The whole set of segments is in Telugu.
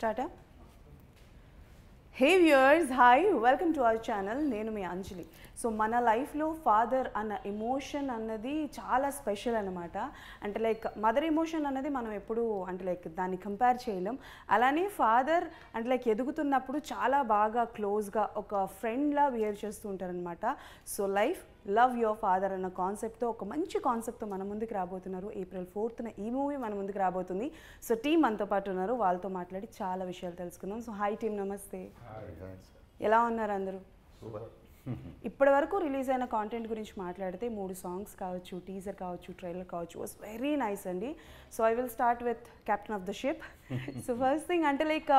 Starter. Hey viewers, hi, welcome to our channel. నేను మీ అంజలి. సో మన లైఫ్లో ఫాదర్ అన్న ఎమోషన్ అన్నది చాలా స్పెషల్ అనమాట. అంటే లైక్ మదర్ ఎమోషన్ అన్నది మనం ఎప్పుడు అంటే లైక్ దాన్ని కంపేర్ చేయలేం. అలానే ఫాదర్ అంటే లైక్ ఎదుగుతున్నప్పుడు చాలా బాగా క్లోజ్గా ఒక ఫ్రెండ్లా బిహేవ్ చేస్తూ ఉంటారనమాట. సో లవ్ యువర్ ఫాదర్ అన్న కాన్సెప్ట్తో ఒక మంచి కాన్సెప్ట్తో మన ముందుకు రాబోతున్నారు. April 4th ఈ మూవీ మన ముందుకు రాబోతుంది. సో టీమ్ మనతో పాటు ఉన్నారు, వాళ్ళతో మాట్లాడి చాలా విషయాలు తెలుసుకుందాం. సో హాయ్ టీమ్, నమస్తే. ఎలా ఉన్నారు అందరూ? ఇప్పటి వరకు రిలీజ్ అయిన కాంటెంట్ గురించి మాట్లాడితే 3 సాంగ్స్ కావచ్చు, టీజర్ కావచ్చు, ట్రైలర్ కావచ్చు, వాస్ వెరీ నైస్ అండి. So I will start with captain of the ship. So first thing అంటే లైక్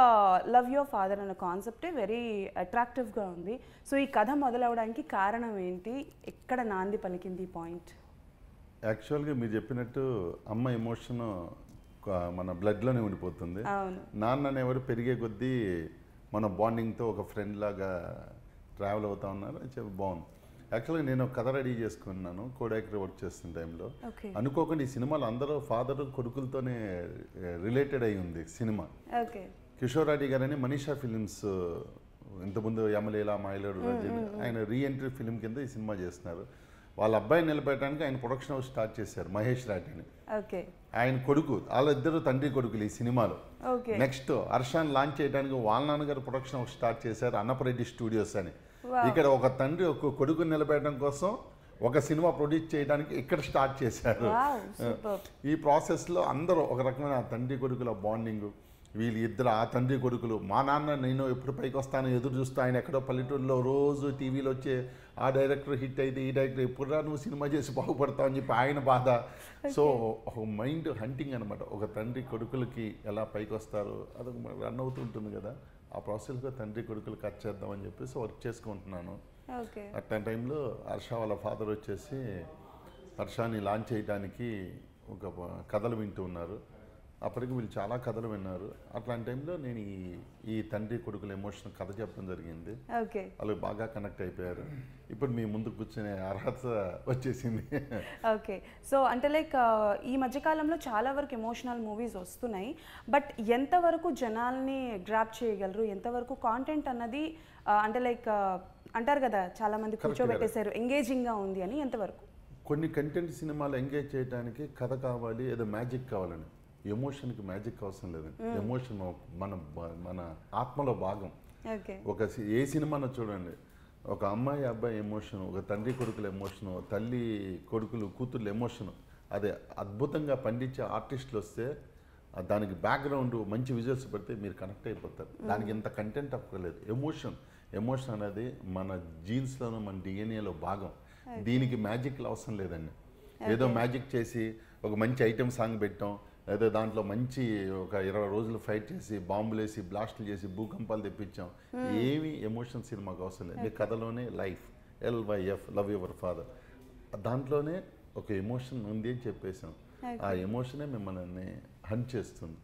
లవ్ యువర్ ఫాదర్ అన్న కాన్సెప్టే వెరీ అట్రాక్టివ్గా ఉంది. సో ఈ కథ మొదలవడానికి కారణం ఏంటి, ఎక్కడ నాంది పలికింది పాయింట్? యాక్చువల్గా మీరు చెప్పినట్టు అమ్మ ఎమోషన్ మన బ్లడ్లోనే ఉండిపోతుంది. నాన్న అనేవాడు పెరిగే కొద్దీ మన బాండింగ్తో ఒక ఫ్రెండ్ లాగా ట్రావెల్ అవుతా ఉన్నారు. చెప్పి బాగుంది. యాక్చువల్గా నేను ఒక కథ రెడీ చేసుకున్నాను కోడైరెక్టర్ వర్క్ చేస్తున్న టైంలో. అనుకోకుండా ఈ సినిమాలో అందరూ ఫాదర్ కొడుకులతోనే రిలేటెడ్ అయి ఉంది సినిమా. కిషోర్ రెడ్డి గారని మనీషా ఫిలిమ్స్ ఇంతకుముందు యమలీలా మాయలేడు ఆయన రీఎంట్రీ ఫిలిం కింద ఈ సినిమా చేస్తున్నారు. వాళ్ళ అబ్బాయిని నిలబెట్టడానికి ఆయన ప్రొడక్షన్ హౌస్ స్టార్ట్ చేశారు, మహేష్ రాటిని. ఆయన కొడుకు, వాళ్ళిద్దరు తండ్రి కొడుకులు ఈ సినిమాలో. నెక్స్ట్ హర్షాన్ లాంచ్ చేయడానికి వాళ్ళ నాన్నగారు ప్రొడక్షన్ హౌస్ స్టార్ట్ చేశారు, అన్నపరెడ్డి స్టూడియోస్ అని. ఇక్కడ ఒక తండ్రి ఒక కొడుకుని నిలబెట్టడం కోసం ఒక సినిమా ప్రొడ్యూస్ చేయడానికి ఇక్కడ స్టార్ట్ చేశారు. ఈ ప్రాసెస్లో అందరూ ఒక రకమైన తండ్రి కొడుకుల బాండింగ్, వీళ్ళు ఇద్దరు ఆ తండ్రి కొడుకులు. మా నాన్న నేను ఎప్పుడు పైకి వస్తాను ఎదురు చూస్తూ, ఆయన ఎక్కడో పల్లెటూరులో రోజు టీవీలో వచ్చే ఆ డైరెక్టర్ హిట్ అయితే ఈ డైరెక్టర్ ఎప్పుడురా నువ్వు సినిమా చేసి బాగుపడతావు అని చెప్పి ఆయన బాధ. సో ఒక మైండ్ హంటింగ్ అనమాట, ఒక తండ్రి కొడుకులకి ఎలా పైకి వస్తారు అది రన్ అవుతుంటుంది కదా. ఆ ప్రాసెస్గా తండ్రి కొడుకులు కట్ చేద్దామని చెప్పేసి వర్క్ చేసుకుంటున్నాను. అట్లాంటి టైంలో హర్ష వాళ్ళ ఫాదర్ వచ్చేసి హర్షాని లాంచ్ చేయడానికి ఒక కథలు వింటూ ఉన్నారు. అప్పటికి వీళ్ళు చాలా కథలు విన్నారు. అట్లాంటి టైంలో నేను ఈ తండ్రి కొడుకుల ఎమోషన్ కథ చెప్పడం జరిగింది. వాళ్ళు బాగా కనెక్ట్ అయిపోయారు. ఇప్పుడు మీ ముందు కూర్చునే అర్హత వచ్చేసింది. ఓకే, సో అంటే లైక్ ఈ మధ్యకాలంలో చాలా వరకు ఎమోషనల్ మూవీస్ వస్తున్నాయి. బట్ ఎంతవరకు జనాల్ని గ్రాప్ చేయగలరు, ఎంతవరకు కాంటెంట్ అన్నది అంటే లైక్ అంటారు కదా చాలా మంది కూర్చోబెట్టేశారు ఎంగేజింగ్గా ఉంది అని, ఎంతవరకు? కొన్ని కంటెంట్ సినిమాలు ఎంగేజ్ చేయడానికి కథ కావాలి, ఏదో మ్యాజిక్ కావాలని. ఎమోషన్కి మ్యాజిక్ అవసరం లేదండి. ఎమోషన్ మన ఆత్మలో భాగం. ఏ సినిమాను చూడండి, ఒక అమ్మాయి అబ్బాయి ఎమోషను, ఒక తండ్రి కొడుకుల ఎమోషను, తల్లి కొడుకులు కూతుర్ల ఎమోషను, అదే అద్భుతంగా పండించే ఆర్టిస్టులు వస్తే దానికి బ్యాక్గ్రౌండ్ మంచి విజువల్స్ పెడితే మీరు కనెక్ట్ అయిపోతారు. దానికి ఇంత కంటెంట్ అక్కర్లేదు. ఎమోషన్ అనేది మన జీన్స్లోనూ మన డిఎన్ఏలో భాగం. దీనికి మ్యాజిక్లు అవసరం లేదండి. ఏదో మ్యాజిక్ చేసి ఒక మంచి ఐటెం సాంగ్ పెట్టాం, లేదా దాంట్లో మంచి ఒక 20 రోజులు ఫైట్ చేసి బాంబులు వేసి బ్లాస్టులు చేసి భూకంపాలు తెప్పించాం. ఏమి ఎమోషన్ సినిమాకి అవసరం లేదు. మీ కథలోనే LYF లవ్ యువర్ ఫాదర్, దాంట్లోనే ఒక ఎమోషన్ ఉంది అని చెప్పేసాం. ఆ ఎమోషనే మిమ్మల్ని హంట్ చేస్తుంది.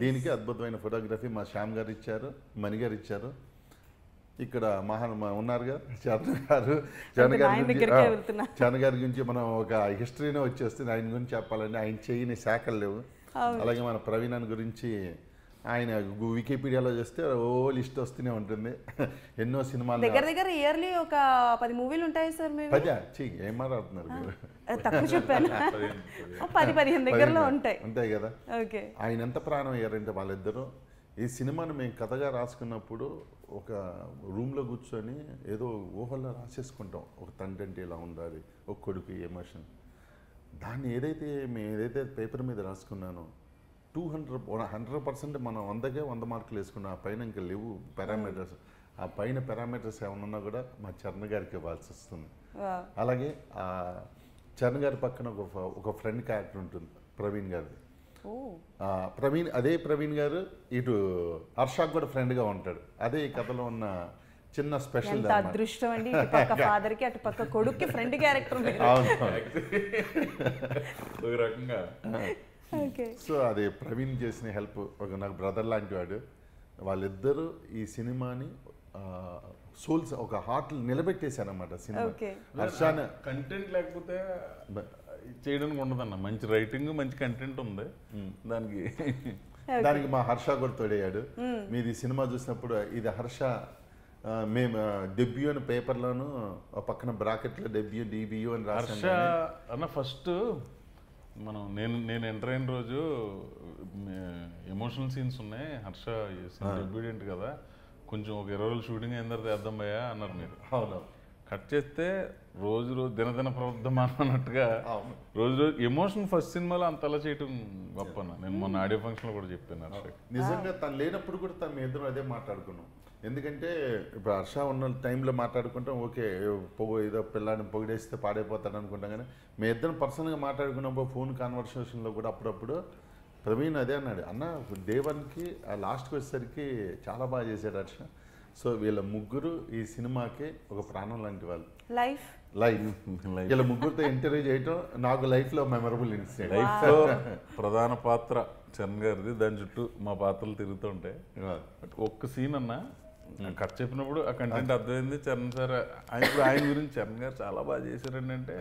దీనికి అద్భుతమైన ఫోటోగ్రఫీ మా శ్యామ్ గారు ఇచ్చారు, మణి గారు ఇచ్చారు. ఇక్కడ ఉన్నారుగా చరణ్ గారి గురించి మనం ఒక హిస్టరీనే వచ్చేస్తుంది. ఆయన గురించి చెప్పాలంటే ఆయన చేయని శాఖలు లేవు. అలాగే మన ప్రవీణ్ గురించి ఆయన వికీపీడియాలో చేస్తే ఓ లిస్ట్ వస్తూనే ఉంటుంది. ఎన్నో సినిమాలు దగ్గర ఇయర్లీ ఒక 10 మూవీలు ఉంటాయి సార్. ఏం మాట్లాడుతున్నారు మీరు? తక్కువ చెప్పాను, 10-15 దగ్గరలో ఉంటాయి కదా. ఆయన ఎంత ప్రాణం అయ్యారంటే వాళ్ళిద్దరూ. ఈ సినిమాను మేము కథగా రాసుకున్నప్పుడు ఒక రూమ్లో కూర్చొని ఏదో ఊహల్లో రాసేసుకుంటాం. ఒక తండ్రి అంటే ఇలా ఉండాలి, ఒక కొడుకు ఎమోషన్. దాన్ని ఏదైతే పేపర్ మీద రాసుకున్నానో 100% మనం 100 మార్కులు వేసుకున్నాం. ఆ పైన ఇంకా లేవు పారామీటర్స్. ఆ పైన పారామీటర్స్ ఏమైనా ఉన్నా కూడా మా చరణ్ గారికి ఇవ్వాల్సి వస్తుంది. అలాగే ఆ చరణ్ గారి పక్కన ఒక ఫ్రెండ్ క్యారెక్టర్ ఉంటుంది, ప్రవీణ్ గారిది. అదే ప్రవీణ్ గారు ఇటు హర్షాక్ కూడా ఫ్రెండ్గా ఉంటాడు. అదే ఈ కథలో ఉన్న చిన్న స్పెషల్. అదృష్టం అండి, ఫాదర్ కి అటు పక్క కొడుక్కి ఫ్రెండ్ క్యారెక్టర్. సో అది ప్రవీణ్ చేసిన హెల్ప్, ఒక నాకు బ్రదర్ లాంటి వాడు. వాళ్ళిద్దరూ ఈ సినిమాని సోల్స్ ఒక హార్ట్ నిలబెట్టేశారన్నమాట. సినిమా హర్షాన్ కంటెంట్ లేకపోతే చేయడానికి ఉండదన్న. మంచి రైటింగ్, మంచి కంటెంట్ ఉంది దానికి. దానికి మా హర్ష కూడా తోడయ్యాడు. మీరు ఈ సినిమా చూసినప్పుడు ఇది హర్ష మేము డెబ్యూ అని పేపర్లోను పక్కన బ్రాకెట్లో డెబ్యూ డిబియూ అని హర్ష అన్న ఫస్ట్ మనం నేను ఎంటర్ అయిన రోజు ఎమోషనల్ సీన్స్ ఉన్నాయి, హర్ష డెబ్యూడెంట్ కదా, కొంచెం ఒక 20 రోజులు షూటింగ్ అయిన తర్వాత వేద్దాం భయ్యా అన్నారు మీరు. అవును. కట్ చేస్తే రోజు దినదిన ప్రవర్ధమానం అన్నట్టుగా రోజు ఎమోషన్ ఫస్ట్ సినిమాలో అంతలా చేయటం గొప్పన. నేను మొన్న ఆడియో ఫంక్షన్లో కూడా చెప్పాను హర్ష. నిజంగా తను లేనప్పుడు కూడా తను ఇద్దరు అదే మాట్లాడుకున్నాం. ఎందుకంటే ఇప్పుడు హర్ష ఉన్న టైంలో మాట్లాడుకుంటాం, ఓకే ఏదో పిల్లాడిని పొగిడేస్తే పాడైపోతాడు అనుకుంటాం. కానీ మీ ఇద్దరం పర్సనల్గా మాట్లాడుకున్నప్పుడు ఫోన్ కాన్వర్సేషన్లో కూడా అప్పుడప్పుడు ప్రవీణ్ అదే అన్నాడు, అన్న డే 1కి లాస్ట్కి వచ్చేసరికి చాలా బాగా చేశాడు హర్ష. సో వీళ్ళ ముగ్గురు ఈ సినిమాకి ఒక ప్రాణం లాంటి వాళ్ళు. లైఫ్ వీళ్ళ ముగ్గురితో ఇంటర్వ్యూ చేయటం నాకు లైఫ్లో మెమరబుల్ ఇన్సిడెంట్. లైఫ్లో ప్రధాన పాత్ర చరణ్ గారిది, దాని చుట్టూ మా పాత్రలు తిరుగుతూ ఉంటాయి. ఒక్క సీన్ అన్న కట్ చెప్పినప్పుడు ఆ కంటెంట్ అర్థమైంది. చరణ్ సార్ ఆయన గురించి చరణ్ గారు చాలా బాగా చేశారండి అంటే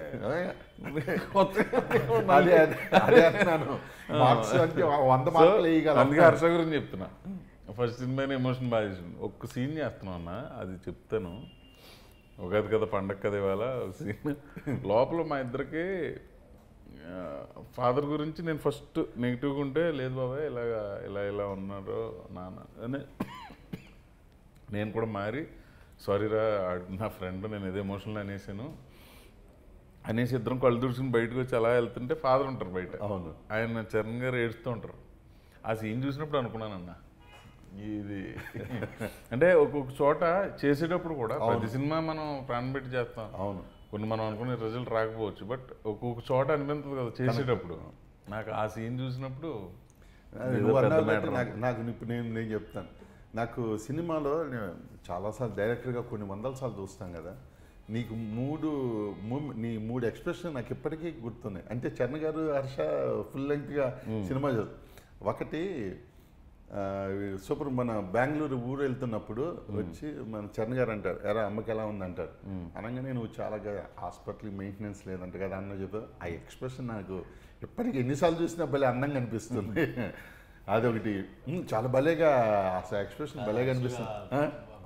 అందుకే హర్ష గురించి చెప్తున్నా. ఫస్ట్ సినిమాని ఎమోషన్ బాగా చేసాను. ఒక్క సీన్ చేస్తున్నాం అన్న, అది చెప్తాను. ఉగాది కదా, పండగ కదా ఇవాళ. సీన్ లోపల మా ఇద్దరికి ఫాదర్ గురించి నేను ఫస్ట్ నెగిటివ్గా ఉంటే, లేదు బాబాయ్ ఇలా ఉన్నారు నాన్న అని నేను కూడా మారి, సారీరా నా ఫ్రెండ్ నేను ఏదో ఎమోషనల్ అనేసి ఇద్దరం కళ్ళు తుడుచుకుని బయటకు వచ్చి అలా వెళ్తుంటే ఫాదర్ ఉంటారు బయట. అవును. ఆయన చరణ్ గారు ఏడుస్తూ ఉంటారు. ఆ సీన్ చూసినప్పుడు అనుకున్నానన్న, ఇది అంటే ఒక్కొక్క చోట చేసేటప్పుడు కూడా ప్రతి సినిమా మనం ప్రాణం పెట్టి చేస్తాం. అవును. కొన్ని మనం అనుకునే రిజల్ట్ రాకపోవచ్చు, బట్ ఒక్కొక్క చోట అనిపిస్తుంది కదా చేసేటప్పుడు. నాకు ఆ సీన్ చూసినప్పుడు నాకు ఇప్పుడు నేను చెప్తాను, నాకు సినిమాలో చాలాసార్లు డైరెక్టర్గా కొన్ని 100 సార్లు చూస్తాం కదా, నీకు నీ మూడు ఎక్స్ప్రెషన్ నాకు ఇప్పటికీ గుర్తున్నాయి. అంటే చరణ్ గారు హర్ష ఫుల్ లెంగ్త్గా సినిమా ఒకటి సూపర్ మన బెంగళూరు ఊరు వెళ్తున్నప్పుడు వచ్చి మన చరణ్ గారు అంటారు, ఎరా అమ్మకి ఎలా ఉంది అంటారు. అనగానే నువ్వు చాలా హాస్పిటల్ మెయింటెనెన్స్ లేదంట కదా అన్న చెప్పు. ఆ ఎక్స్ప్రెషన్ నాకు ఇప్పటికీ ఎన్నిసార్లు చూసినా భలే అందంగా అనిపిస్తుంది. అదొకటి చాలా భలేగా అసలు ఎక్స్ప్రెషన్ భలేగా అనిపిస్తుంది.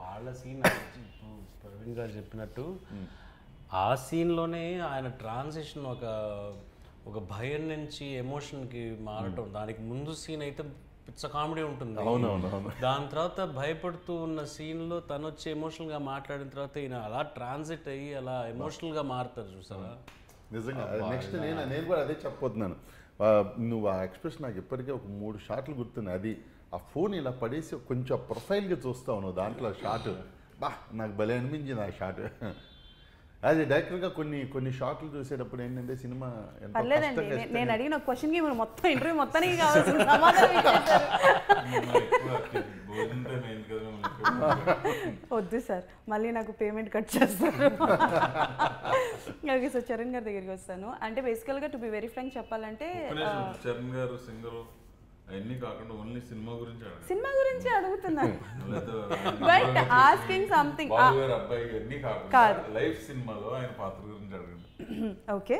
వాళ్ళ సీన్ ప్రవీణ్ గారు చెప్పినట్టు ఆ సీన్లోనే ఆయన ట్రాన్సిషన్ ఒక భయం నుంచి ఎమోషన్కి మారటం. దానికి ముందు సీన్ అయితే పిచ్చ కామెడీ ఉంటుంది. దాని తర్వాత భయపడుతూ ఉన్న సీన్లో తను వచ్చి ఎమోషనల్గా మాట్లాడిన తర్వాత ఈయన అలా ట్రాన్సిట్ అయ్యి అలా ఎమోషనల్గా మారుతారు చూసారా. నిజంగా నెక్స్ట్ నేను కూడా అదే చెప్పబోతున్నాను. నువ్వు ఆ ఎక్స్ప్రెషన్ నాకు ఇప్పటికే ఒక 3 షాట్లు గుర్తున్నాయి. అది ఆ ఫోన్ ఇలా పడేసి కొంచెం ప్రొఫైల్గా చూస్తావు నువ్వు దాంట్లో షాట్. నాకు భలే అనిపించింది ఆ షాట్. అది డైరెక్టర్గా కొన్ని షాట్లు చూసేటప్పుడు ఏంటంటే సినిమా నేను అడిగిన క్వశ్చన్కి మీరు మొత్తం ఇంటర్వ్యూ మొత్తానికి కావాల్సిన సమాధానం వద్దు సార్, మళ్ళీ నాకు పేమెంట్ కట్ చేస్తారు. ఓకే సార్, చరణ్ గారి దగ్గరికి వస్తాను. అంటే బేసికల్గా టు బి వెరీ ఫ్రాంక్ చెప్పాలంటే చరణ్ గారు సింగర్ అన్నీ కాకుండా ఓన్లీ సినిమా గురించి అడుగుతున్నాను. బట్ ఆస్కింగ్ సంథింగ్ కాదు, లైఫ్ సినిమాలో ఆయన పాత్ర గురించి అడగండి. ఓకే,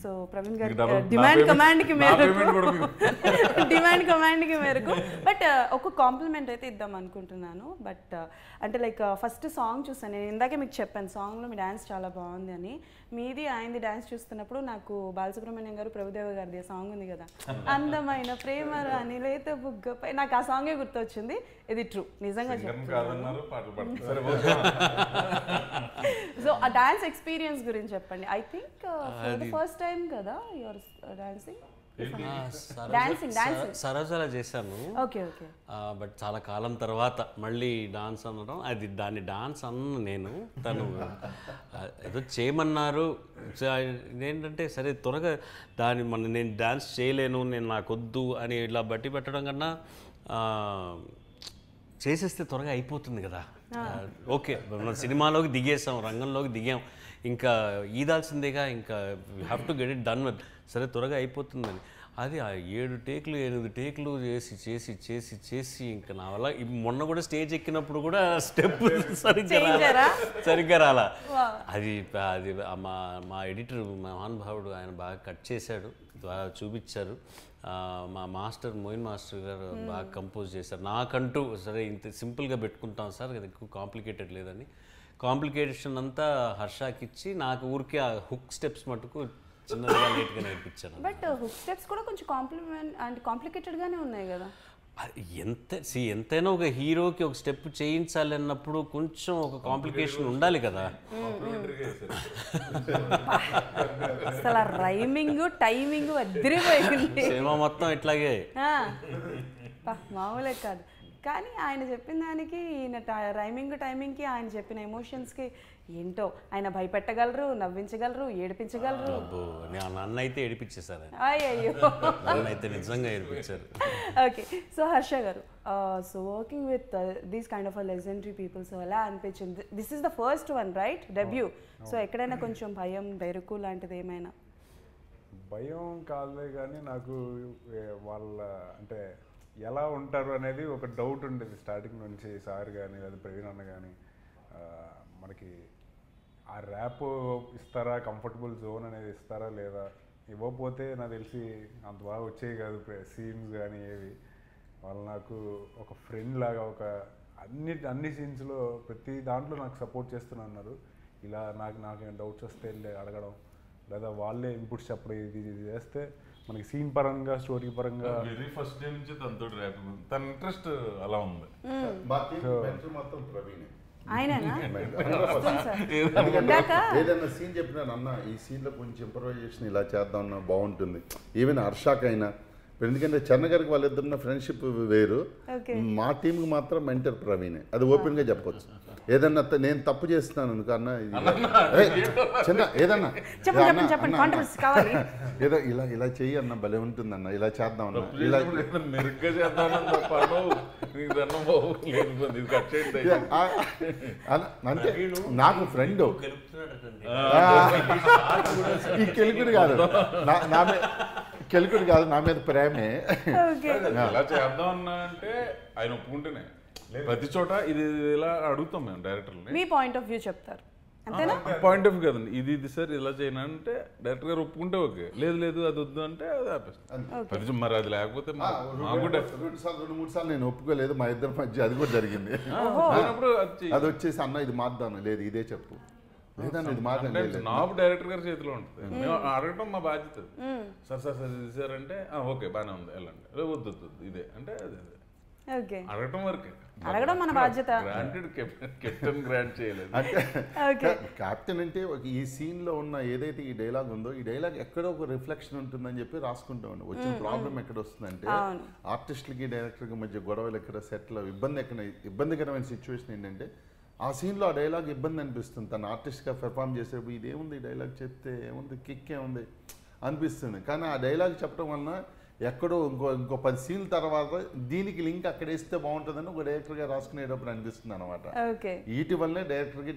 సో ప్రవీణ్ గారి డిమాండ్ కమాండ్కి మేరకు బట్ ఒక కాంప్లిమెంట్ అయితే ఇద్దాం అనుకుంటున్నాను. బట్ అంటే లైక్ ఫస్ట్ సాంగ్ చూసాను నేను, ఇందాకే మీకు చెప్పాను సాంగ్లో మీ డ్యాన్స్ చాలా బాగుంది అని. మీది ఆయనది డ్యాన్స్ చూస్తున్నప్పుడు నాకు బాలసుబ్రహ్మణ్యం గారు ప్రభుదేవ గారిది సాంగ్ ఉంది కదా, అందమైన ప్రేమ రాని లేత బుగ్గపై, నాకు ఆ సాంగే గుర్తొచ్చింది. ఇది ట్రూ, నిజంగా చెప్తున్నాను. సో ఆ డాన్స్ ఎక్స్పీరియన్స్ గురించి చెప్పండి. I think for the first time కదా యువర్ డాన్సింగ్. సరసలా చేశాను. Okay okay. బట్ చాలా కాలం తర్వాత మళ్ళీ డాన్స్ అనడం, అది దాన్ని డాన్స్ అన్న నేను, తను ఏదో చేయమన్నారు. ఏంటంటే సరే త్వరగా నేను డాన్స్ చేయలేను, నేను నాకొద్దు అని ఇలా బట్టి పెట్టడం కన్నా చేసేస్తే త్వరగా అయిపోతుంది కదా. ఓకే, మన సినిమాలోకి దిగేసాం, రంగంలోకి దిగాం, ఇంకా ఈదాల్సిందేగా, ఇంకా we have to get it done with. సరే త్వరగా అయిపోతుందని అది ఆ 7 టేకులు 8 టేకులు చేసి చేసి చేసి చేసి ఇంకా నా వల్ల మొన్న కూడా స్టేజ్ ఎక్కినప్పుడు కూడా స్టెప్ సరిగ్గా రాలా. అది మా ఎడిటర్ మహానుభావుడు ఆయన బాగా కట్ చేశాడు. ద్వారా చూపించారు. మా మాస్టర్ మోయిన్ మాస్టర్ గారు బాగా కంపోజ్ చేశారు. నాకంటూ సరే ఇంత సింపుల్గా పెట్టుకుంటాం సార్, అది ఎక్కువ కాంప్లికేటెడ్ లేదని కాంప్లికేషన్ అంతా హర్షకి ఇచ్చి నాకు ఊరికే ఆ హుక్ స్టెప్స్ మటుకు చిన్నగా లేట్గా నేర్పించాను. బట్ హుక్ స్టెప్స్ కూడా కొంచెం కాంప్లికేటెడ్గానే ఉన్నాయి కదా. ఎంతైనా ఒక హీరోకి ఒక స్టెప్ చేయించాలి అన్నప్పుడు కొంచెం ఒక కాంప్లికేషన్ ఉండాలి కదా. అసలు రైమింగ్ టైమింగ్ అదిరిపోయింది, సినిమా మొత్తం ఇట్లాగే మామూలే కాదు. కానీ ఆయన చెప్పిన దానికి ఈయన టైమింగ్కి ఆయన చెప్పిన ఎమోషన్స్కి ఏంటో ఆయన భయపెట్టగలరు, నవ్వించగలరు, ఏడిపించగలరు. నన్ను అయితే ఏడిపించేశారు, అయ్యో నన్ను అయితే నిజంగా ఏడిపించారు. ఓకే, సో హర్ష గారు, so working with these kind of legendary people, so ఎలా అనిపించింది? This is the first one right, debut. So ఎక్కడైనా కొంచెం భయం, బెరుకు లాంటిది ఏమైనా? భయం కాదులే కానీ నాకు వాళ్ళ అంటే ఎలా ఉంటారు అనేది ఒక డౌట్ ఉండేది స్టార్టింగ్ నుంచి. సార్ కానీ లేదా ప్రవీణ్ అన్న కానీ మనకి ఆ ర్యాప్ ఇస్తారా, కంఫర్టబుల్ జోన్ అనేది ఇస్తారా లేదా, ఇవ్వకపోతే నాకు తెలిసి అంత బాగా వచ్చేవి కాదు సీన్స్ కానీ ఏవి. వాళ్ళు నాకు ఒక ఫ్రెండ్ లాగా ఒక అన్ని సీన్స్లో ప్రతి దాంట్లో నాకు సపోర్ట్ చేస్తున్నారు. ఇలా నాకు డౌట్స్ వస్తే వెళ్ళి అడగడం, లేదా వాళ్ళే ఇన్పుట్స్ చెప్పడం, ఇది చేస్తే మనకి సీన్ పరంగా స్టోరీ పరంగా వెరీ ఫస్ట్ డే నుంచి తనతో ర్యాప్ తన ఇంట్రెస్ట్ అలా ఉంది. ఏదైనా సీన్ చెప్పినాను అన్న, ఈ సీన్లో కొంచెం ఇంప్రూవైజేషన్ ఇలా చేద్దాం అన్న బాగుంటుంది. ఈవెన్ హర్షాకైనా, ఎందుకంటే చరణ్ గారికి వాళ్ళిద్దరున్న ఫ్రెండ్షిప్ వేరు, మా టీంకి మాత్రం మెంటర్ ప్రవీణే. అది ఓపెన్గా చెప్పొచ్చు. ఏదన్నా నేను తప్పు చేస్తున్నాను అనుకో అన్న, చిన్న ఏదన్నా ఏదో ఇలా చెయ్యి అన్న, భలే ఉంటుంది అన్న, ఇలా చేద్దాం అన్న, ఇలా మెరుగ్గా చేద్దాం అంటే నాకు ఫ్రెండ్ ఈ కెలుకుడు కాదు కెలుకుడు కాదు, నా మీద ప్రేమే. ఇలా చేద్దాం అన్నా అంటే ఆయన ఒప్పుకుంటేనే. ప్రతి చోట ఇది ఇలా అడుగుతాం మేము డైరెక్టర్ని, మీ పాయింట్ ఆఫ్ వ్యూ చెప్తారు అంతేనా? పాయింట్ ఆఫ్ వ్యూ కదండి, ఇది సార్ ఇలా చేయను అంటే డైరెక్టర్ గారు ఒప్పుకుంటే ఓకే, లేదు అది వద్దు అంటే అది ఆపేస్తాం. మరి అది లేకపోతే 2-3 సార్లు నేను ఒప్పుకోలేదు, మా ఇద్దరి మధ్య అది కూడా జరిగింది. అది వచ్చేసి అన్న ఇది మార్దాను, లేదు ఇదే చెప్పు, లేదన్న ఇది మార్దాను. నాకు డైరెక్టర్ గారి చేతిలో ఉంటుంది, మేము అడగటం మా బాధ్యత. సార్ ఇది సార్ అంటే ఓకే బాగానే ఉంది వెళ్ళండి, వద్దు ఇదే అంటే అడగటం వరకే, అడగడం మన బాధ్యత. కెప్టెన్ గ్రాంట్ చేయలేదు. కెప్టెన్ అంటే ఈ సీన్ లో ఉన్న ఏదైతే ఈ డైలాగ్ ఉందో, ఈ డైలాగ్ ఎక్కడో ఒక రిఫ్లెక్షన్ ఉంటుందని చెప్పి రాసుకుంటామండి. వచ్చిన ప్రాబ్లం ఎక్కడ వస్తుందంటే, ఆర్టిస్టులకి డైరెక్టర్కి మధ్య గొడవలు ఎక్కడ, సెట్లో ఇబ్బందికరమైన సిచ్యువేషన్ ఏంటంటే, ఆ సీన్లో ఆ డైలాగ్ ఇబ్బంది అనిపిస్తుంది. తను ఆర్టిస్ట్గా పెర్ఫామ్ చేసేప్పుడు ఇదేముంది ఈ డైలాగ్ చెప్తే ఏముంది, కిక్ ఏముంది అనిపిస్తుంది. కానీ ఆ డైలాగ్ చెప్పడం వలన ఎక్కడో ఇంకో 10 సీన్ల తర్వాత దీనికి లింక్ అక్కడ వేస్తే బాగుంటుందని ఒక డైరెక్టర్గా రాసుకునేటప్పుడు అనిపిస్తుంది అనమాట. వీటి వల్లనే డైరెక్టర్కి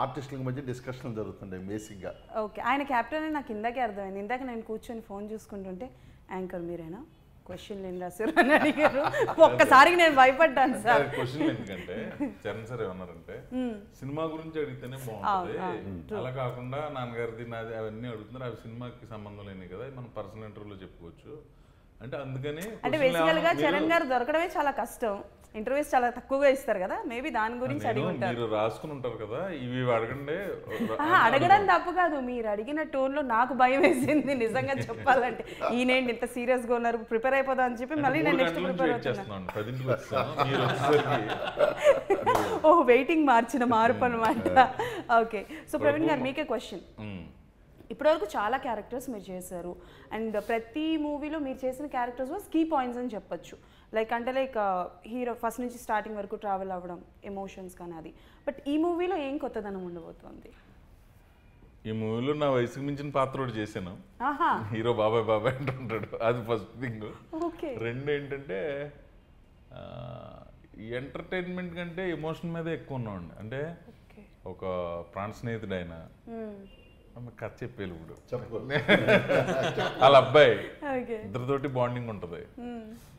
ఆర్టిస్టులకి మధ్య డిస్కషన్లు జరుగుతుంటాయి బేసిక్గా. ఓకే, ఆయన క్యాప్టెన్ అని నాకు ఇందాకే అర్థమైంది. ఇందాక నేను కూర్చొని ఫోన్ చూసుకుంటుంటే యాంకర్ మీరేనా, క్వశ్చన్లు ఏం రాశారు అని అడిగారు. ఒక్కసారికి నేను భయపడ్డాను సార్. క్వశ్చన్ ఎందుకంటే చరణ్ సార్ ఏమన్నారంటే సినిమా గురించి అడిగితేనే బాగుంటుంది, అలా కాకుండా నాన్నగారిది నాది అవన్నీ అడుగుతున్నారు, అవి సినిమాకి సంబంధం లేని కదా, మనం పర్సనల్ ఇంటర్వ్యూలో చెప్పుకోవచ్చు అంటే. అందుకని అంటే బేసికల్ గా చరణ్ గారు దొరకడమే చాలా కష్టం, ఇంటర్వ్యూస్ చాలా తక్కువగా ఇస్తారు కదా, మేబీ దాని గురించి అడిగి ఉంటారు. మీరు రాసుకుని ఉంటారు కదా, ఇవి అడగండి. అడగడం తప్పు కాదు, మీరు అడిగిన టోన్ లో నాకు భయం వేసింది నిజంగా చెప్పాలంటే. ఈయనేంటి ఇంత సీరియస్ గా ఉన్నారు, ప్రిపేర్ అయిపోదా అని చెప్పి మళ్ళీ నేను నెక్స్ట్ ప్రిపేర్ అవుతున్నాను. ఓ వెయిటింగ్ మార్పు అనమాట. ఓకే, సో ప్రవీణ్ గారు మీకే క్వశ్చన్. ఇప్పటివరకు చాలా క్యారెక్టర్స్ మీరు చేశారు, అండ్ ప్రతి మూవీలో మీరు చేసిన క్యారెక్టర్స్ వాజ్ కీ పాయింట్స్ అని చెప్పొచ్చు. లైక్ హీరో ఫస్ట్ నుంచి స్టార్టింగ్ వరకు ట్రావెల్ అవ్వడం, ఎమోషన్స్ కానీ అది. బట్ ఈ మూవీలో ఏం కొత్తదనం ఉండబోతుంది? ఈ మూవీలో నా వయసుకు మించిన పాత్ర ఒకటి చేశాను, హీరో బాబాయ్ అంటుంటాడు, అది ఫస్ట్ థింగ్. రెండు ఏంటంటే ఎంటర్టైన్మెంట్ కంటే ఎమోషన్ మీద ఎక్కువ ఉన్నామండి. అంటే ఒక ప్రాణ స్నేహితుడు ఆయన కథ చెప్పేది ఇప్పుడు వాళ్ళ అబ్బాయి, ఇద్దరితోటి బాండింగ్ ఉంటుంది.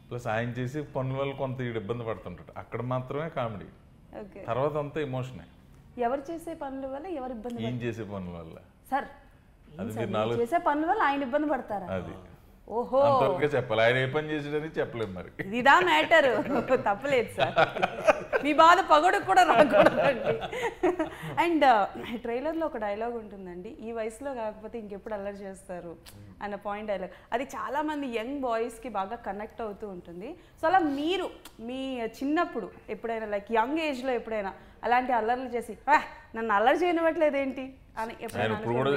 ప్లస్ ఆయన చేసి పనుల వల్ల కొంత ఇబ్బంది పడుతుంటాడు, అక్కడ మాత్రమే కామెడీ, తర్వాత అంతా ఎమోషనే. ఎవరు చేసే పనుల వల్ల ఎవరు ఇబ్బంది? ఏం చేసే పనుల వల్ల సార్ అది సార్, మీరు మీరు చేసే పనుల వల్ల ఆయన ఇబ్బంది పడతారా? అది ఓహో, అంతవరకే చెప్పాలి. ఆయన ఏ పని చేసాడని చెప్పలేము మరి. ఇదా మ్యాటర్. తప్పలేదు సార్, మీ బాధ పగడుకు కూడా రాకూడదండి. అండ్ ట్రైలర్లో ఒక డైలాగ్ ఉంటుందండి, ఈ వయసులో కాకపోతే ఇంకెప్పుడు అల్లరి చేస్తారు అన్న పాయింట్ డైలాగ్. అది చాలామంది యంగ్ బాయ్స్కి బాగా కనెక్ట్ అవుతూ ఉంటుంది. సో అలా మీరు మీ చిన్నప్పుడు ఎప్పుడైనా లైక్ యంగ్ ఏజ్లో ఎప్పుడైనా అలాంటి అల్లర్లు చేసి నన్ను అల్లరి చేయనివ్వట్లేదు ఏంటి అని ఆయన ఎప్పుడైనా ఇప్పుడు కూడా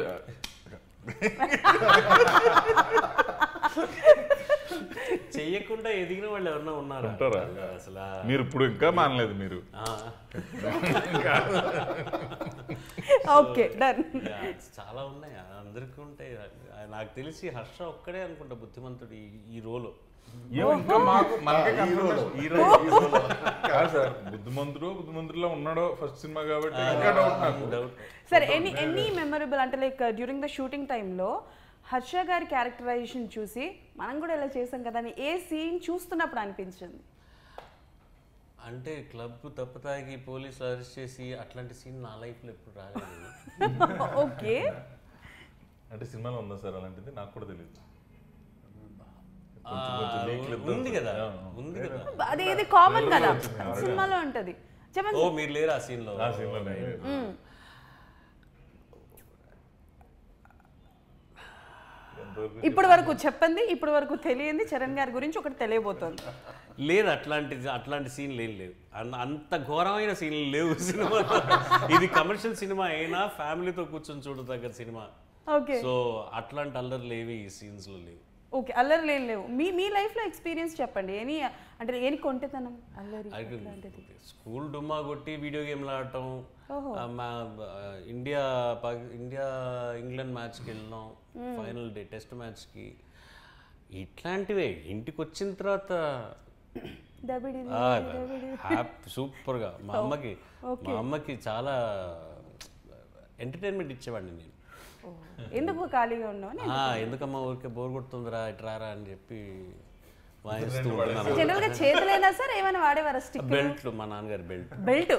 చెయ్యకుండా ఎదిగిన వాళ్ళు ఎవరన్నా ఉన్నారా? ఉంటారా? అసలు మీరు ఇప్పుడు ఇంకా మానలేదు మీరు. Okay done. చాలా ఉన్నాయి, అందరికీ ఉంటాయి. నాకు తెలిసి హర్ష ఒక్కడే అనుకుంటా బుద్ధిమంతుడు ఈ రోలు. ఇంకా మాకు మనకే కాదు సార్, బుద్ధిమంతుడిలో ఉన్నాడో ఫస్ట్ సినిమా కాబట్టి ఇంకా డౌట్ నాకు. డౌట్. సరే, ఎనీ మెమరబుల్ అంటే లైక్ డ్యూరింగ్ ద షూటింగ్ టైంలో హర్ష గారి క్యారెక్టరైజేషన్ చూసి మనం కూడా ఇలా చేసాం కదా అని ఏ సీన్ చూస్తున్నప్పుడు అనిపించింది? అంటే క్లబ్ తప్పతాగి పోలీసులు అరెస్ట్ చేసి అట్లాంటి సీన్ నా లైఫ్లో ఎప్పుడు రాలేదు. ఓకే, అంటే సినిమాలో ఉందా సార్ అలాంటిది? నాకు కూడా తెలియదు. ఉంది కదా, ఉంది కదా. అది ఇది కామన్ కదా సినిమాలో ఉంటది. చెప్పండి. ఓ మీరు లేరు ఆ సీన్లో? ఆ సీన్లోనే. ఇప్పటి వరకు చెప్పండి, ఇప్పటి వరకు తెలియంది చరణ్ గారి గురించి ఒకటి తెలియబోతోంది. లేదు, అట్లాంటి సీన్ లేదు. అంత ఘోరమైన సీన్లు లేవు సినిమాలో. ఇది కమర్షియల్ సినిమా అయినా ఫ్యామిలీతో కూర్చొని చూడదగ్గ సినిమా. ఓకే, సో అట్లాంటి అల్లర్లు ఏవి ఈ సీన్స్లో లేవు. ఓకే, అల్లరి లేవు. మీ లైఫ్లో ఎక్స్పీరియన్స్ చెప్పండి. అంటే ఏని కొంటెతనం అల్లరి అలాంటిది? స్కూల్ డుమ్మా కొట్టి వీడియో గేమ్లు ఆడటం, ఇండియా ఇంగ్లాండ్ మ్యాచ్కి వెళ్ళినాం, ఫైనల్ డే టెస్ట్ మ్యాచ్కి. ఇట్లాంటివే. ఇంటికి వచ్చిన తర్వాత సూపర్గా మా అమ్మకి చాలా ఎంటర్టైన్మెంట్ ఇచ్చేవాడిని నేను. ఎందుకు ఖాళీగా ఉన్నావు? ఎందుకమ్మా ఊరికే బోర్ కొడుతుందిరా ఇట్రారా అని చెప్పి వాయిస్తూ ఉంటాను. జనరల్ గా చేతులైనా సార్ ఏమైనా వాడేవారా? స్టిక్ బెల్ట్లు, మా నాన్నగారి బెల్ట్.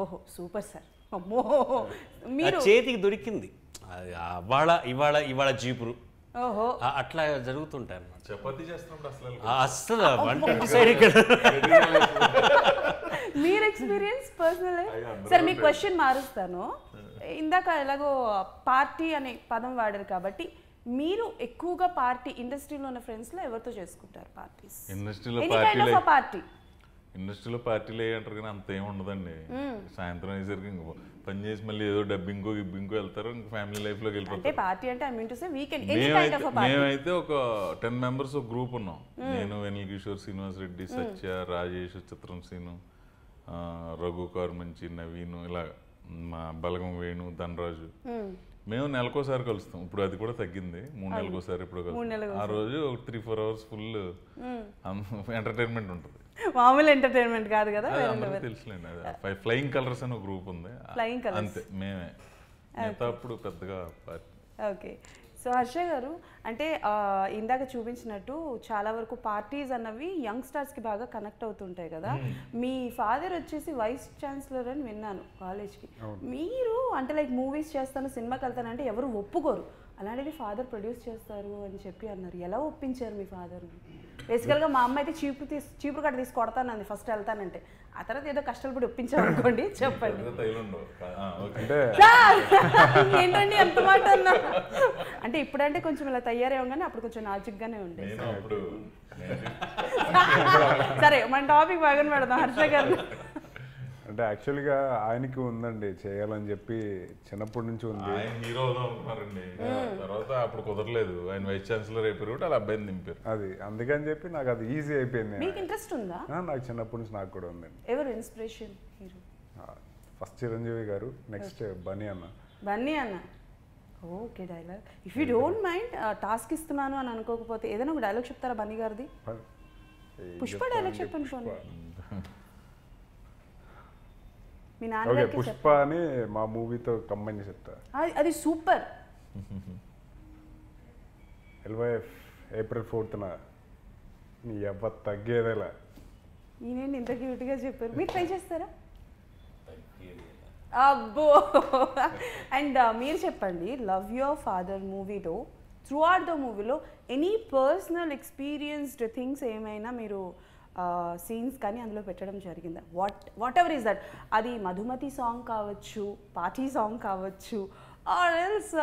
ఓహో సూపర్ సార్. అమ్మో, మీరు చేతికి దొరికింది ఇవాళ జీపురు. ఓహో, అట్లా జరుగుతుంటాయి అన్నమాట. చపాతీ చేస్తున్నప్పుడు అస్సలు వంటి సైడ్ ఇక్కడ. మీరు ఎక్స్పీరియన్స్ పర్సనల్. సార్ మీ క్వశ్చన్ మారుస్తాను. ఇందాక ఎలాగో పార్టీ అనే పదం వాడారు కాబట్టి మీరు ఎక్కువగా పార్టీ ఇండస్ట్రీలో ఉన్న ఫ్రెండ్స్లో ఎవరితో చేసుకుంటారు పార్టీస్? ఇండస్ట్రీలో పార్టీలు అంటారు కానీ అంత ఏమి ఉండదండి. సాయంత్రం అయ్యేసరికి ఇంకో పని చేసి మళ్ళీ ఏదో డబ్బింగో గిబ్బింగో వెళ్తారు, ఇంకా ఫ్యామిలీ లైఫ్లోకి వెళ్ళిపోతారు. మేమైతే ఒక 10 members ఒక గ్రూప్ ఉన్నాం. నేను, వెనిల్ కిషోర్, శ్రీనివాస్ రెడ్డి, సత్య, రాజేష్, చిత్రం సీను, రఘు కార్మంచి, నవీను, ఇలా మా బలగం వేణు, ధనరాజు. మేము నెలకోసారి కలుస్తాం. ఇప్పుడు అది కూడా తగ్గింది, 3 నెలలకోసారి ఇప్పుడు కలుస్తాం. ఆ రోజు ఒక 3-4 hours ఫుల్ ఎంటర్టైన్మెంట్ ఉంటుంది. మామూలు ఎంటర్టైన్మెంట్ కాదు కదా. తెలుసులేండి, ఫ్లయింగ్ కలర్స్ అని ఒక గ్రూప్ ఉంది, అంతే మేమే. అప్పుడు పెద్దగా పార్టీ. ఓకే, సో హర్ష గారు అంటే ఇందాక చూపించినట్టు చాలా వరకు పార్టీస్ అన్నవి యంగ్స్టర్స్కి బాగా కనెక్ట్ అవుతుంటాయి కదా. మీ ఫాదర్ వచ్చేసి వైస్ ఛాన్సలర్ అని విన్నాను కాలేజ్కి. మీరు అంటే లైక్ మూవీస్ చేస్తాను, సినిమాకి వెళ్తాను అంటే ఎవరు ఒప్పుకోరు. అలాంటిది ఫాదర్ ప్రొడ్యూస్ చేస్తారు అని చెప్పి అన్నారు. ఎలా ఒప్పించారు మీ ఫాదర్? బేసికల్గా మా అమ్మ అయితే చీపురు కట్ట తీసి కొడతానంది ఫస్ట్ వెళ్తానంటే. ఆ తర్వాత ఏదో కష్టాలు పడి ఒప్పించారు అనుకోండి. చెప్పండి. ఏంటండి ఎంత మాట అన్నా? అంటే ఇప్పుడంటే కొంచెం ఇలా తయారయ్యాం, అప్పుడు కొంచెం నాజుగ్గానే ఉండేది. సరే, మన టాపిక్ బాగా పెడదాం. హర్ష గారు అంటే యాక్చువల్గా ఆయనకి ఉందండి చేయాలని చెప్పి, చిన్నప్పటి నుంచి ఉంది. హీరో అనుకున్నారండి, తర్వాత అప్పుడు కుదరలేదు. ఆయన వైస్ ఛాన్సలర్ అయిపోయారు, అలా అబ్బాయిని దింపారు. అది అందుకని చెప్పి నాకు అది ఈజీ అయిపోయింది. మీకు ఇంట్రెస్ట్ ఉందా? నాకు చిన్నప్పటి నుంచి నాకు కూడా ఉందండి. ఎవరు ఇన్స్పిరేషన్ హీరో? ఫస్ట్ చిరంజీవి గారు, నెక్స్ట్ బన్నీ అన్న. Okay, dialogue if you don't mind task ఇస్తున్నాను అని అనుకోకపోతే ఏదైనా ఒక డైలాగ్ చెప్తారా బన్నీ గారిది? పుష్ప డైలాగ్ చెప్పండి పోనీ. మీ నాన్నగారికి పుష్ప అని మా మూవీతో కంబైన్ చెప్తా. అది సూపర్. LYF April 4th నీ ఎవ్వ తగ్గేదేలా. ఈయనండి ఇంత క్యూట్గా చెప్పారు. మీరు ట్రై చేస్తారా? అబ్బో. అండ్ మీరు చెప్పండి, లవ్ యువర్ ఫాదర్ మూవీలో త్రూ అవుట్ ద మూవీలో ఎనీ పర్సనల్ ఎక్స్పీరియన్స్డ్ థింగ్స్ ఏమైనా మీరు సీన్స్ కానీ అందులో పెట్టడం జరిగిందా? వాట్ ఎవర్ ఈస్ దట్, అది మధుమతి సాంగ్ కావచ్చు, పార్టీ సాంగ్ కావచ్చు, or else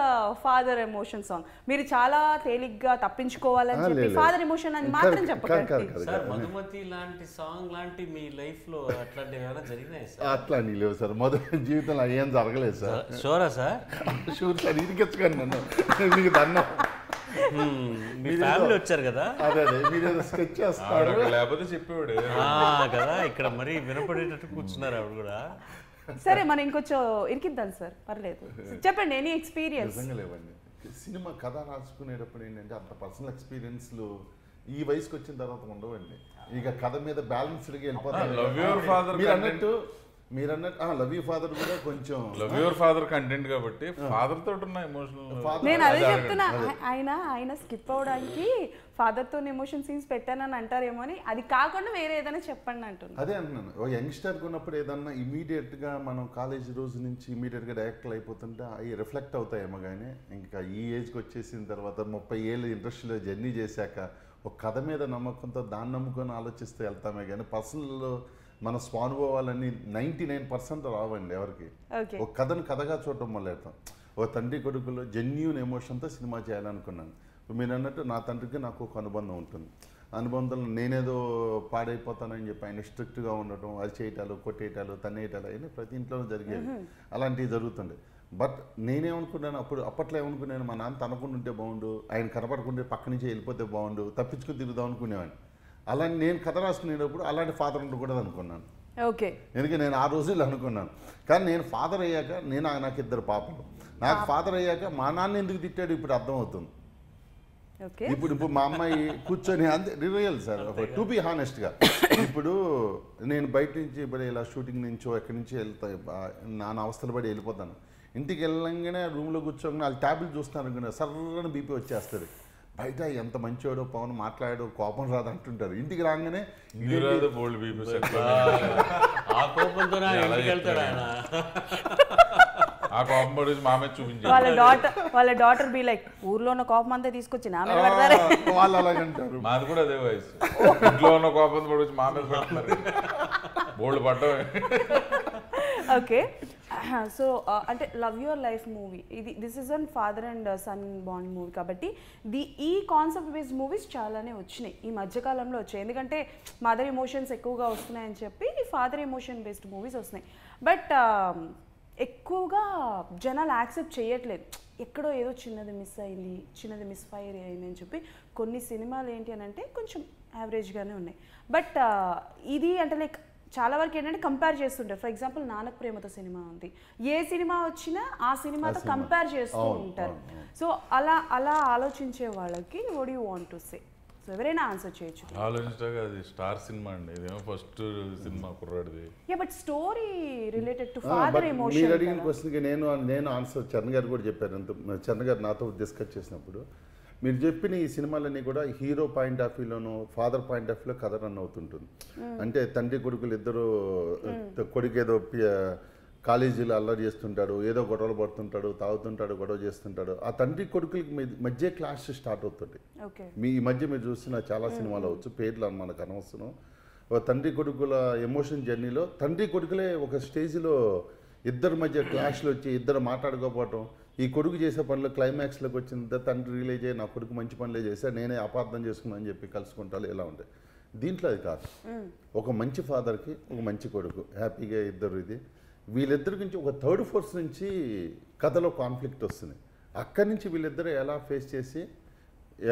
father emotion song. మీరు చాలా తేలిగ్గా తప్పించుకోవాలని చెప్పి ఫాదర్ ఎమోషన్ అని మాత్రం చెప్పకండి సార్. మధుమతి లాంటి సాంగ్ లాంటి మీ లైఫ్ లో అట్లాంటివి ఏమైనా జరిగినాయి సార్? అట్లా అని లేవు సార్, మొదటి జీవితంలో ఏం జరగలేదు సార్. షూరా సార్? షూర్ సార్, ఇరికెచ్చుకోండి నన్ను, మీకు దన్నా. మీ ఫ్యామిలీ వచ్చారు కదా, అదే మీరు ఏదో స్కెచ్ చేస్తారు లేకపోతే చెప్పేవాడు కదా, ఇక్కడ మరి వినపడేటట్టు కూర్చున్నారు ఆవిడ కూడా. సరే మనం ఇంకొంచెం ఇరికిద్దాం సార్, పర్లేదు. చెప్పండి ఎనీ ఎక్స్పీరియన్స్. నిజంగా లేవండి. సినిమా కథ రాసుకునేటప్పుడు ఏంటంటే అంత పర్సనల్ ఎక్స్పీరియన్స్లు ఈ వయసుకి వచ్చిన తర్వాత ఉండవండి. ఇక కథ మీద బ్యాలెన్స్డ్గా వెళ్ళిపోతారు. లవ్ యువర్ ఫాదర్ మీరు అన్నట్టు లవ్ యూ ఫాదర్ కూడా కొంచెం లవ్ యువర్ ఫాదర్ కంటెంట్ కాబట్టి ఫాదర్ తోటి ఉన్న ఎమోషనల్. నేను అదే చెప్తున్నా, ఆయన స్కిప్ అవడానికి ఫాదర్ తో ఎమోషన్ సీన్స్ పెట్టానని అంటారేమో అని, అది కాకుండా వేరే ఏదైనా చెప్పండి అంటున్నా. అదే అంటున్నాను, ఒక యంగ్స్టర్గా ఉన్నప్పుడు ఏదన్నా ఇమీడియట్గా మనం కాలేజ్ రోజు నుంచి ఇమీడియట్గా డైరెక్ట్లు అయిపోతుంటే అవి రిఫ్లెక్ట్ అవుతాయేమో. కానీ ఇంకా ఈ ఏజ్కి వచ్చేసిన తర్వాత 30 ఏళ్ళు ఇండస్ట్రీలో జర్నీ చేశాక ఒక కథ మీద నమ్మకంతో దాన్ని నమ్ముకొని ఆలోచిస్తూ వెళ్తామే కానీ పర్సనల్ మన స్వానుభవాలన్నీ 99% రావండి ఎవరికి. ఒక కథను కథగా చూడటం మొదలెడతాం. ఒక తండ్రి కొడుకులో జెన్యూన్ ఎమోషన్తో సినిమా చేయాలనుకున్నాను. మీరు అన్నట్టు నా తండ్రికి నాకు ఒక అనుబంధం ఉంటుంది. అనుబంధంలో నేనేదో పాడైపోతానని చెప్పి ఆయన స్ట్రిక్ట్గా ఉండటం, అది చేయటాలు, కొట్టేయటాలు, తన్నేయటాలు అవన్నీ ప్రతి ఇంట్లోనే జరిగేవి. అలాంటివి జరుగుతుండే. బట్ నేనేమనుకున్నాను అప్పట్లో ఏమనుకున్నాను, మా నాన్న తనకుండా ఉంటే బాగుండు, ఆయన కనపడకుంటే పక్క నుంచి వెళ్ళిపోతే బాగుండు, తప్పించుకుని తిరుగుదాం అనుకునేవాడిని. అలా నేను కథ రాసుకునేటప్పుడు అలాంటి ఫాదర్ ఉండకూడదు అనుకున్నాను. ఓకే, ఎందుకంటే నేను ఆ రోజుల్లో అనుకున్నాను. కానీ నేను ఫాదర్ అయ్యాక నాకు 2 పాపలు. నాకు ఫాదర్ అయ్యాక మా నాన్న ఎందుకు తిట్టాడు ఇప్పుడు అర్థమవుతుంది. ఇప్పుడు మా అమ్మాయి కూర్చొని అంతే రియల్ సార్, టు బి హానెస్ట్గా. ఇప్పుడు నేను బయట నుంచి ఇప్పుడు ఇలా షూటింగ్ నుంచో ఎక్కడి నుంచి వెళ్తా నాన్న అవస్థలు పడి వెళ్ళిపోతాను. ఇంటికి వెళ్ళంగానే రూమ్లో కూర్చోగానే వాళ్ళు ట్యాబ్లెట్ చూస్తున్నారు అనుకున్నా సర్రని బీపీ వచ్చేస్తుంది. బయట ఎంత మంచివాడో పవన్ మాట్లాడాడో కోపం రాదు అంటుంటారు. ఇంటికి రాగానే వాళ్ళ డాటర్ బి లైక్, ఊర్లో ఉన్న కోపం అంతా తీసుకొచ్చి నా మీద పెడతారు. వాళ్ళు అలాగంటారు. మాది కూడా అదే వయసు, ఇంట్లో ఉన్న కోపం పడి మా మీద పెడుతున్నారు, బోల్డ్ పడ్డం. ఓకే, సో అంటే love your life movie, this is an father and sun bond movie కాబట్టి ఈ కాన్సెప్ట్ బేస్డ్ మూవీస్ చాలానే వచ్చినాయి ఈ మధ్యకాలంలో వచ్చాయి. ఎందుకంటే మదర్ ఎమోషన్స్ ఎక్కువగా వస్తున్నాయని చెప్పి ఫాదర్ ఎమోషన్ బేస్డ్ మూవీస్ వస్తున్నాయి. బట్ ఎక్కువగా జనాలు యాక్సెప్ట్ చేయట్లేదు. ఎక్కడో ఏదో చిన్నది మిస్ అయింది, చిన్నది మిస్ఫైర్ అయింది అని చెప్పి కొన్ని సినిమాలు ఏంటి అని అంటే కొంచెం యావరేజ్గానే ఉన్నాయి. బట్ ఇది అంటే లైక్ చాలా వరకు ఏంటంటే కంపేర్ చేస్తుంటారు. ఫర్ ఎగ్జాంపుల్ నానక్ ప్రేమతో సినిమా ఉంది, ఏ సినిమా వచ్చినా ఆ సినిమాతో కంపేర్ చేస్తూ ఉంటారు. సో అలా ఆలోచించే వాళ్ళకి what you want to say? So ఎవరైనా ఆన్సర్ చేయొచ్చు. ఆలోచించగా అది స్టార్ సినిమా అండి, ఇదేమో ఫస్ట్ సినిమా కుర్రాడిది. Yeah, but story related to father emotion. మీరు అడిగిన క్వశ్చన్కి నేను ఆన్సర్ చరణ్ గారు కూడా చెప్పారు. చరణ్ గారు నాతో డిస్కస్ చేసినప్పుడు మీరు చెప్పిన ఈ సినిమాలన్నీ కూడా హీరో పాయింట్ ఆఫ్ వ్యూలోను ఫాదర్ పాయింట్ ఆఫ్ వ్యూలో కథ రన్ అవుతుంటుంది. అంటే తండ్రి కొడుకులు ఇద్దరు, కొడుకు ఏదో కాలేజీలో అల్లరి చేస్తుంటాడు, ఏదో గొడవలు పడుతుంటాడు, తాగుతుంటాడు, గొడవ చేస్తుంటాడు. ఆ తండ్రి కొడుకులకి మధ్య క్లాష్ స్టార్ట్ అవుతుంది. ఈ మధ్య మీరు చూసిన చాలా సినిమాలు అవచ్చు, పేర్లు మనకు అనవసరం. తండ్రి కొడుకుల ఎమోషన్ జర్నీలో తండ్రి కొడుకులే ఒక స్టేజ్లో ఇద్దరి మధ్య క్లాష్లు వచ్చి ఇద్దరు మాట్లాడుకోకపోవటం, ఈ కొడుకు చేసే పనులు క్లైమాక్స్లోకి వచ్చిన తండ్రి రియలైజ్ అయ్యి నా కొడుకు మంచి పనులే చేశాడు, నేనే అపార్థం చేసుకున్నాను అని చెప్పి కలుసుకుంటారు. ఇలా ఉంటాయి. దీంట్లో అది కాదు. ఒక మంచి ఫాదర్కి ఒక మంచి కొడుకు హ్యాపీగా ఇద్దరు, ఇది వీళ్ళిద్దరి నుంచి ఒక థర్డ్ ఫోర్స్ నుంచి కథలో కాన్ఫ్లిక్ట్ వస్తుంది. అక్కడి నుంచి వీళ్ళిద్దరూ ఎలా ఫేస్ చేసి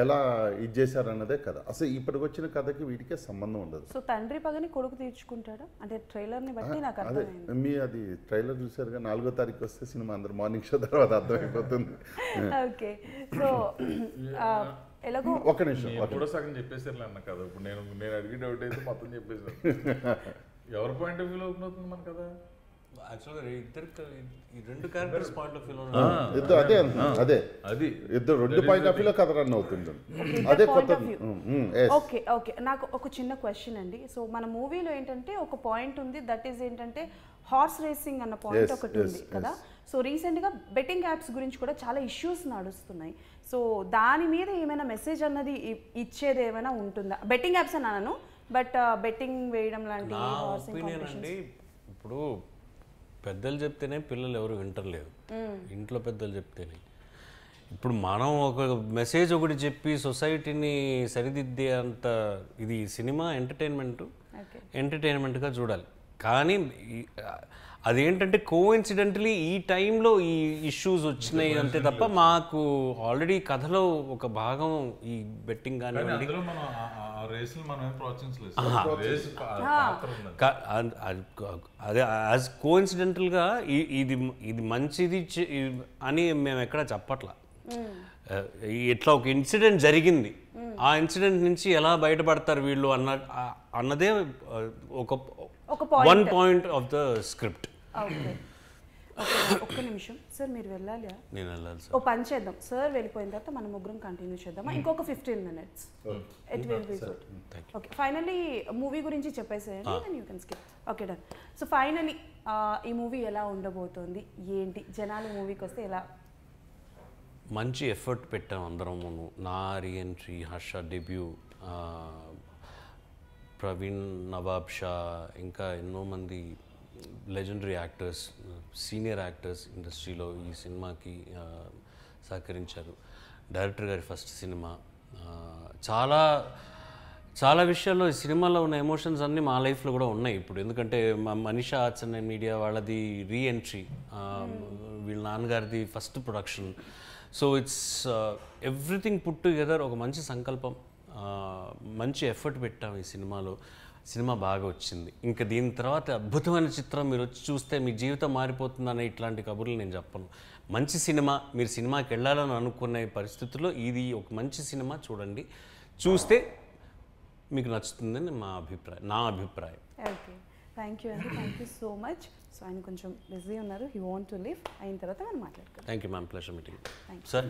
ఎలా ఇది చేశారన్నదే కథ. అసలు ఇప్పటికి వచ్చిన కథకి వీటికే సంబంధం ఉండదు. సో తండ్రి పగని కొడుకు తీర్చుకుంటాడా అంటే ట్రైలర్ని బట్టి నాకు అర్థమైంది. మీ అది ట్రైలర్ చూసారుగా, 4వ తారీఖు వస్తే సినిమా అందరు మార్నింగ్ షో తర్వాత అర్థమైపోతుంది. ఓకే, సో ఎలాగో ఒక నిమిషం ఎప్పుడో సగం చెప్పేసారు అన్న కదా. ఇప్పుడు నేను అడిగే డౌట్ అయితే మొత్తం చెప్పేసాను. ఎవరి పాయింట్ ఆఫ్ వ్యూలో ఓపెన్ అవుతుంది మన కదా? యాక్చువల్గా ఇద్దరికి ఈ రెండు క్యారెక్టర్స్ పాయింట్ ఆఫ్ వ్యూలో ఇద్దరు అదే అదే అది ఇద్దరు రెండు పాయింట్ ఆఫ్ వ్యూలో కథ రన్ అవుతుంటుంది అదే కొత్త ఓకే ఓకే నాకు ఒక చిన్న క్వశ్చన్ అండి. సో మన మూవీలో ఏంటంటే ఒక పాయింట్ ఉంది, దట్ ఈస్ ఏంటంటే హార్స్ రేసింగ్ అన్న పాయింట్ ఒకటి ఉంది కదా. సో రీసెంట్గా బెట్టింగ్ యాప్స్ గురించి కూడా చాలా ఇష్యూస్ నడుస్తున్నాయి. సో దాని మీద ఏమైనా మెసేజ్ అన్నది ఇచ్చేది ఏమైనా ఉంటుందా? బెట్టింగ్ యాప్స్ అని అనను, బట్ బెట్టింగ్ వేయడం లాంటి ఒపీనియన్ అండి. ఇప్పుడు పెద్దలు చెప్తేనే పిల్లలు ఎవరు వింటర్లేదు, ఇంట్లో పెద్దలు చెప్తేనే. ఇప్పుడు మనం ఒక మెసేజ్ ఒకటి చెప్పి సొసైటీని సరిదిద్దే అంత ఇది సినిమా ఎంటర్టైన్మెంట్గా చూడాలి. కానీ అదేంటంటే కోఇన్సిడెంటలీ ఈ టైంలో ఈ ఇష్యూస్ వచ్చినాయి అంతే తప్ప మాకు ఆల్రెడీ కథలో ఒక భాగం ఈ బెట్టింగ్ కానివ్వండి అదే యాజ్ కోఇన్సిడెంటల్గా ఇది ఇది మంచిది అని మేము ఎక్కడ చెప్పట్లా. ఇట్లా ఒక ఇన్సిడెంట్ జరిగింది, ఆ ఇన్సిడెంట్ నుంచి ఎలా బయటపడతారు వీళ్ళు అన్నదే ఒక one point of the script. ఒక్క నిమిషం సార్, మీరు వెళ్ళాలి. నేను వెళ్ళాలి సార్. ఓ పని చేద్దాం, సార్ వెళ్ళిపోయిన తర్వాత మనం ముగ్గురం కంటిన్యూ చేద్దాం. ఇంకొక 15 minutes it will be good. Okay, finally movie గురించి చెప్పేసేయండి, then you can skip. Okay done. So finally ఈ మూవీ ఎలా ఉండబోతోంది, ఏంటి, జనాలు మూవీకి వస్తే ఎలా? మంచి ఎఫర్ట్ పెట్టాం అందరం. నా రీఎంట్రీ, హర్ష డెబ్యూ, ప్రవీణ్ నవాబ్ షా, ఇంకా ఎన్నో మంది లెజెండరీ యాక్టర్స్, సీనియర్ యాక్టర్స్ ఇండస్ట్రీలో ఈ సినిమాకి సహకరించారు. డైరెక్టర్ గారి ఫస్ట్ సినిమా. చాలా చాలా విషయాల్లో ఈ సినిమాలో ఉన్న ఎమోషన్స్ అన్నీ మా లైఫ్లో కూడా ఉన్నాయి ఇప్పుడు. ఎందుకంటే మా మనీషా ఆర్ట్స్ అండ్ మీడియా వాళ్ళది రీఎంట్రీ, వీళ్ళ నాన్నగారిది first production. So it's everything put together ఒక మంచి సంకల్పం, మంచి ఎఫర్ట్ పెట్టాం ఈ సినిమాలో. సినిమా బాగా వచ్చింది. ఇంకా దీని తర్వాత అద్భుతమైన చిత్రం మీరు వచ్చి చూస్తే మీ జీవితం మారిపోతుందనే ఇట్లాంటి కబుర్లు నేను చెప్పను. మంచి సినిమా, మీరు సినిమాకి వెళ్ళాలని అనుకునే పరిస్థితుల్లో ఇది ఒక మంచి సినిమా. చూడండి, చూస్తే మీకు నచ్చుతుందని నా అభిప్రాయం. ఓకే, థ్యాంక్ యూ అండి, thank you so much. So ఆయన కొంచెం బిజీ ఉన్నారు, హీ వాంట్ టు లీవ్. అయిన తర్వాత మనం మాట్లాడుకుందాం. Thank you ma'am, pleasure meeting. Thank you sir.